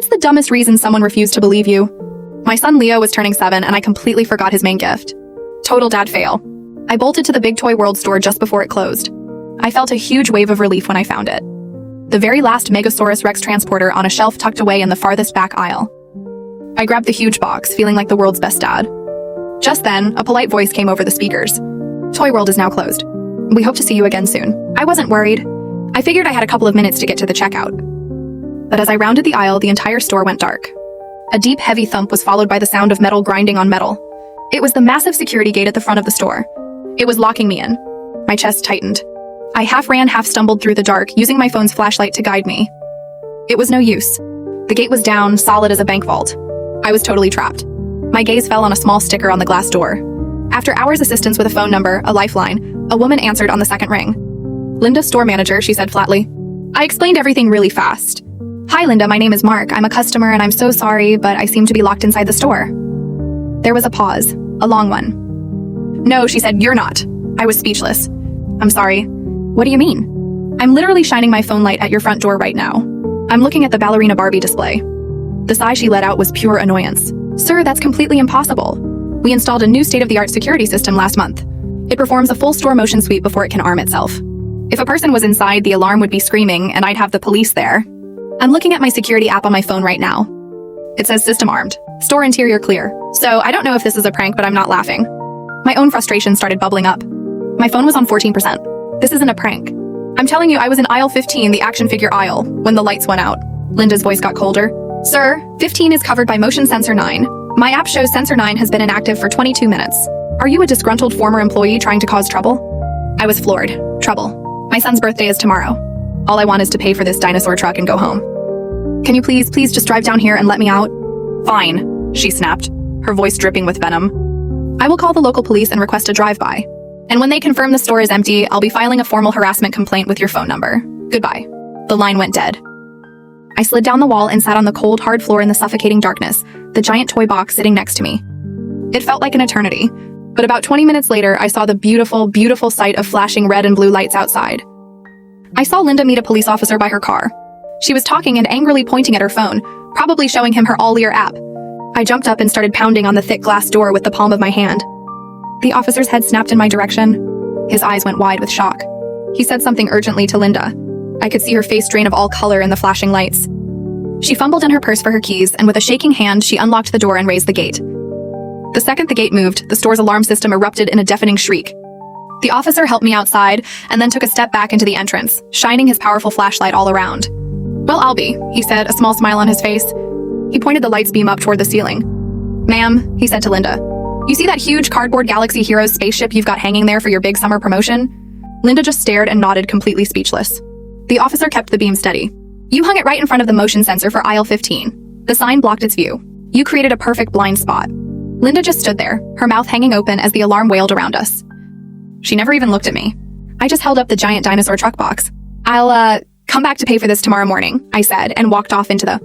What's the dumbest reason someone refused to believe you? My son Leo was turning 7 and I completely forgot his main gift. Total dad fail. I bolted to the Big Toy World store just before it closed. I felt a huge wave of relief when I found it. The very last Megasaurus Rex transporter on a shelf tucked away in the farthest back aisle. I grabbed the huge box, feeling like the world's best dad. Just then, a polite voice came over the speakers. Toy World is now closed. We hope to see you again soon. I wasn't worried. I figured I had a couple of minutes to get to the checkout. But as I rounded the aisle, the entire store went dark. A deep, heavy thump was followed by the sound of metal grinding on metal. It was the massive security gate at the front of the store. It was locking me in. My chest tightened. I half ran, half stumbled through the dark, using my phone's flashlight to guide me. It was no use. The gate was down, solid as a bank vault. I was totally trapped. My gaze fell on a small sticker on the glass door. After hours assistance with a phone number, a lifeline, a woman answered on the second ring. Linda, store manager, she said flatly. I explained everything really fast. Hi Linda, my name is Mark. I'm a customer and I'm so sorry, but I seem to be locked inside the store. There was a pause, a long one. No, she said, you're not. I was speechless. I'm sorry. What do you mean? I'm literally shining my phone light at your front door right now. I'm looking at the ballerina Barbie display. The sigh she let out was pure annoyance. Sir, that's completely impossible. We installed a new state-of-the-art security system last month. It performs a full store motion sweep before it can arm itself. If a person was inside, the alarm would be screaming and I'd have the police there. I'm looking at my security app on my phone right now. It says system armed, store interior clear. So I don't know if this is a prank, but I'm not laughing. My own frustration started bubbling up. My phone was on 14%. This isn't a prank. I'm telling you, I was in aisle 15, the action figure aisle, when the lights went out. Linda's voice got colder. Sir, 15 is covered by motion sensor 9. My app shows sensor 9 has been inactive for 22 minutes. Are you a disgruntled former employee trying to cause trouble? I was floored. Trouble. My son's birthday is tomorrow. All I want is to pay for this dinosaur truck and go home. Can you please just drive down here and let me out? Fine, she snapped, her voice dripping with venom. I will call the local police and request a drive-by. And when they confirm the store is empty, I'll be filing a formal harassment complaint with your phone number. Goodbye. The line went dead. I slid down the wall and sat on the cold, hard floor in the suffocating darkness, the giant toy box sitting next to me. It felt like an eternity, but about 20 minutes later, I saw the beautiful, beautiful sight of flashing red and blue lights outside. I saw Linda meet a police officer by her car. She was talking and angrily pointing at her phone, probably showing him her All Ear app. I jumped up and started pounding on the thick glass door with the palm of my hand. The officer's head snapped in my direction. His eyes went wide with shock. He said something urgently to Linda. I could see her face drain of all color in the flashing lights. She fumbled in her purse for her keys, and with a shaking hand, she unlocked the door and raised the gate. The second the gate moved, the store's alarm system erupted in a deafening shriek. The officer helped me outside, and then took a step back into the entrance, shining his powerful flashlight all around. Well, I'll be, he said, a small smile on his face. He pointed the light's beam up toward the ceiling. Ma'am, he said to Linda, you see that huge cardboard Galaxy Heroes spaceship you've got hanging there for your big summer promotion? Linda just stared and nodded, completely speechless. The officer kept the beam steady. You hung it right in front of the motion sensor for aisle 15. The sign blocked its view. You created a perfect blind spot. Linda just stood there, her mouth hanging open as the alarm wailed around us. She never even looked at me. I just held up the giant dinosaur truck box. I'll, come back to pay for this tomorrow morning, I said, and walked off into the